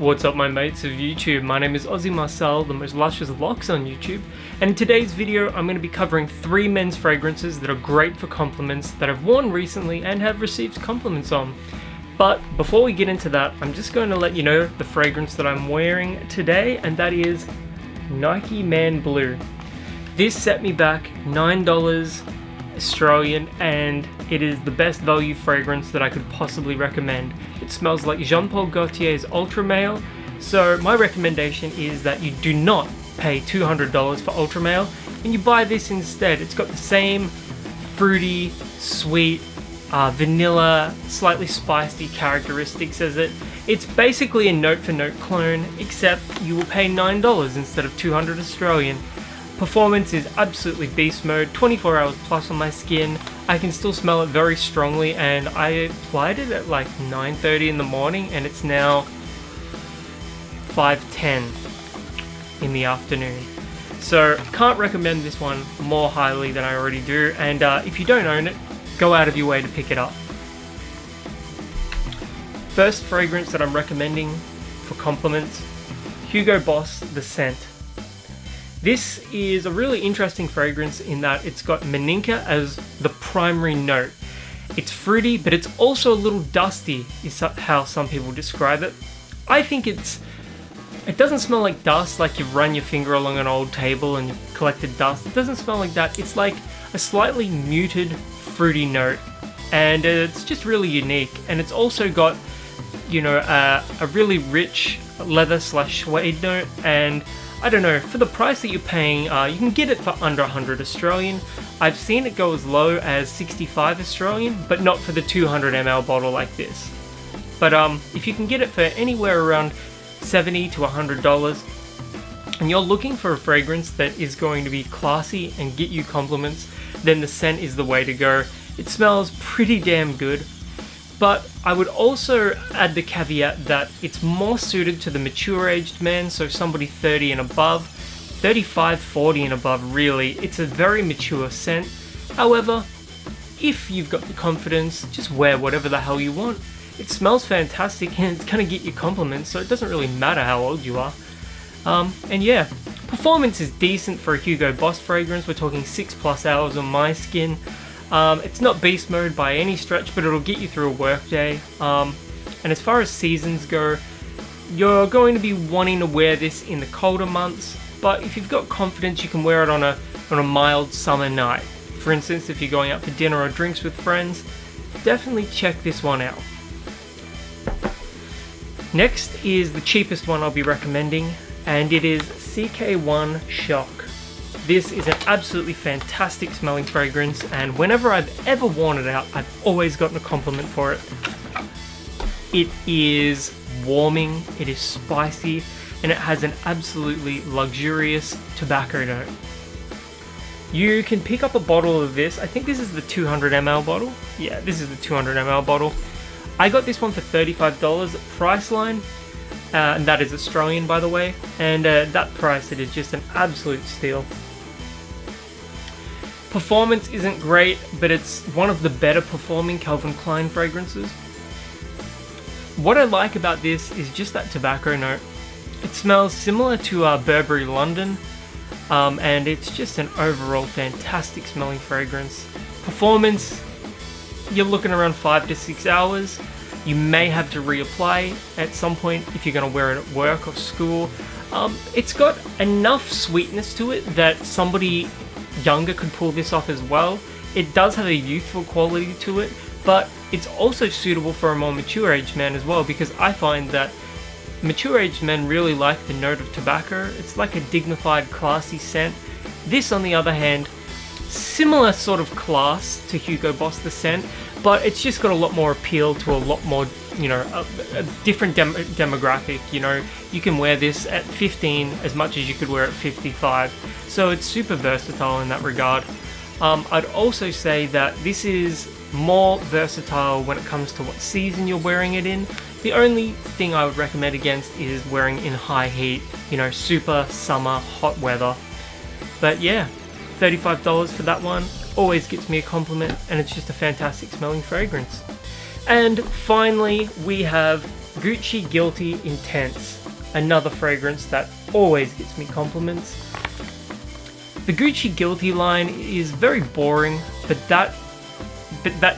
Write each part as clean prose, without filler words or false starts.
What's up my mates of YouTube, my name is Aussie Marcel, the most luscious locks on YouTube, and in today's video I'm going to be covering 3 men's fragrances that are great for compliments that I've worn recently and have received compliments on. But before we get into that, I'm just going to let you know the fragrance that I'm wearing today, and that is Nike Man Blue. This set me back $9 Australian, and it is the best value fragrance that I could possibly recommend. It smells like Jean-Paul Gaultier's Ultra Male, so my recommendation is that you do not pay $200 for Ultra Male and you buy this instead. It's got the same fruity, sweet, vanilla, slightly spicy characteristics as it. It's basically a note-for-note clone, except you will pay $9 instead of $200 Australian. Performance is absolutely beast mode, 24 hours plus on my skin. I can still smell it very strongly, and I applied it at like 9:30 in the morning and it's now 5:10 in the afternoon. So can't recommend this one more highly than I already do, and if you don't own it, go out of your way to pick it up. First fragrance that I'm recommending for compliments, Hugo Boss The Scent. This is a really interesting fragrance in that it's got Maninka as the primary note. It's fruity, but it's also a little dusty, is how some people describe it. I think it doesn't smell like dust, like you've run your finger along an old table and you've collected dust. It doesn't smell like that. It's like a slightly muted, fruity note, and it's just really unique. And it's also got, you know, a really rich leather / suede note, and I don't know, for the price that you're paying, you can get it for under 100 Australian. I've seen it go as low as 65 Australian, but not for the 200 ml bottle like this. But if you can get it for anywhere around $70 to $100, and you're looking for a fragrance that is going to be classy and get you compliments, then the scent is the way to go. It smells pretty damn good. But I would also add the caveat that it's more suited to the mature aged man, so somebody 30 and above, 35, 40 and above really. It's a very mature scent. However, if you've got the confidence, just wear whatever the hell you want. It smells fantastic and it's gonna get you compliments, so it doesn't really matter how old you are. And yeah, performance is decent for a Hugo Boss fragrance. We're talking 6+ hours on my skin. It's not beast mode by any stretch, but it'll get you through a work day. And as far as seasons go, you're going to be wanting to wear this in the colder months, but if you've got confidence, you can wear it on a mild summer night. For instance, if you're going out for dinner or drinks with friends, definitely check this one out. Next is the cheapest one I'll be recommending, and it is Ck1 Shock. This is an absolutely fantastic smelling fragrance, and whenever I've ever worn it out, I've always gotten a compliment for it. It is warming, it is spicy, and it has an absolutely luxurious tobacco note. You can pick up a bottle of this. I think this is the 200 ml bottle. Yeah, this is the 200 ml bottle. I got this one for $35 at Priceline, and that is Australian by the way, and that price, it is just an absolute steal. Performance isn't great, but it's one of the better performing Calvin Klein fragrances. What I like about this is just that tobacco note. It smells similar to Burberry London, and it's just an overall fantastic smelling fragrance. Performance, you're looking around 5 to 6 hours. You may have to reapply at some point if you're going to wear it at work or school. It's got enough sweetness to it that somebody younger could pull this off as well. It does have a youthful quality to it, but it's also suitable for a more mature aged man as well, because I find that mature aged men really like the note of tobacco. It's like a dignified, classy scent. This, on the other hand, similar sort of class to Hugo Boss The Scent, but it's just got a lot more appeal to a lot more, you know, a different demographic. You know, you can wear this at 15 as much as you could wear it at 55. So it's super versatile in that regard. I'd also say that this is more versatile when it comes to what season you're wearing it in. The only thing I would recommend against is wearing in high heat, you know, super summer, hot weather. But yeah, $35 for that one. Always gets me a compliment, and it's just a fantastic smelling fragrance. And finally, we have Gucci Guilty Intense, another fragrance that always gets me compliments. The Gucci Guilty line is very boring, but that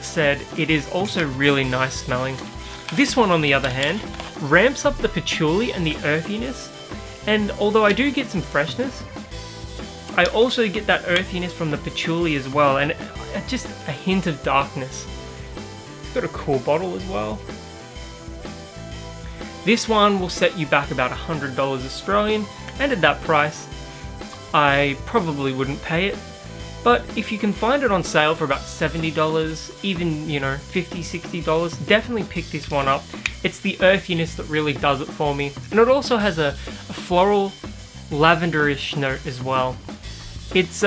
said, it is also really nice smelling. This one, on the other hand, ramps up the patchouli and the earthiness, and although I do get some freshness, I also get that earthiness from the patchouli as well, and just a hint of darkness. It's got a cool bottle as well. This one will set you back about $100 Australian, and at that price, I probably wouldn't pay it. But if you can find it on sale for about $70, even, you know, $50, $60, definitely pick this one up. It's the earthiness that really does it for me. And it also has a floral, lavenderish note as well. It's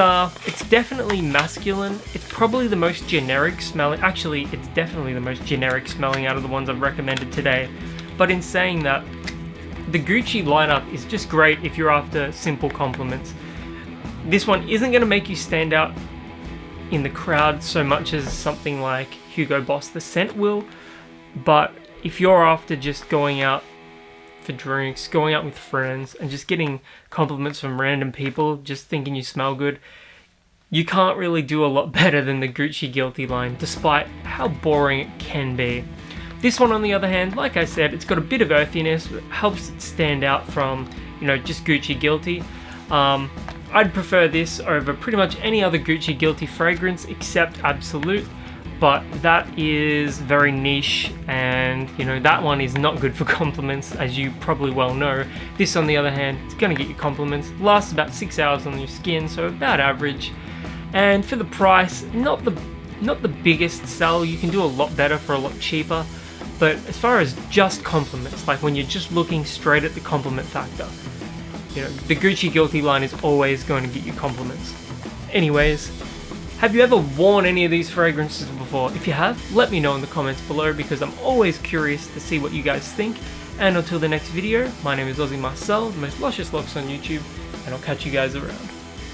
definitely masculine. It's probably the most generic smelling. Actually, it's definitely the most generic smelling out of the ones I've recommended today. But in saying that, the Gucci lineup is just great if you're after simple compliments. This one isn't going to make you stand out in the crowd so much as something like Hugo Boss The Scent will, but if you're after just going out for drinks, going out with friends, and just getting compliments from random people, just thinking you smell good, you can't really do a lot better than the Gucci Guilty line, despite how boring it can be. This one, on the other hand, like I said, it's got a bit of earthiness, it helps it stand out from, you know, just Gucci Guilty. I'd prefer this over pretty much any other Gucci Guilty fragrance except Absolute, but that is very niche, and you know, that one is not good for compliments, as you probably well know. This, on the other hand, it's gonna get you compliments, lasts about 6 hours on your skin, so about average. And for the price, not the biggest sell, you can do a lot better for a lot cheaper, but as far as just compliments, like when you're just looking straight at the compliment factor, you know, the Gucci Guilty line is always going to get you compliments. Anyways, have you ever worn any of these fragrances before? If you have, let me know in the comments below, because I'm always curious to see what you guys think. And until the next video, my name is Aussie Marcel, the most luscious locks on YouTube, and I'll catch you guys around.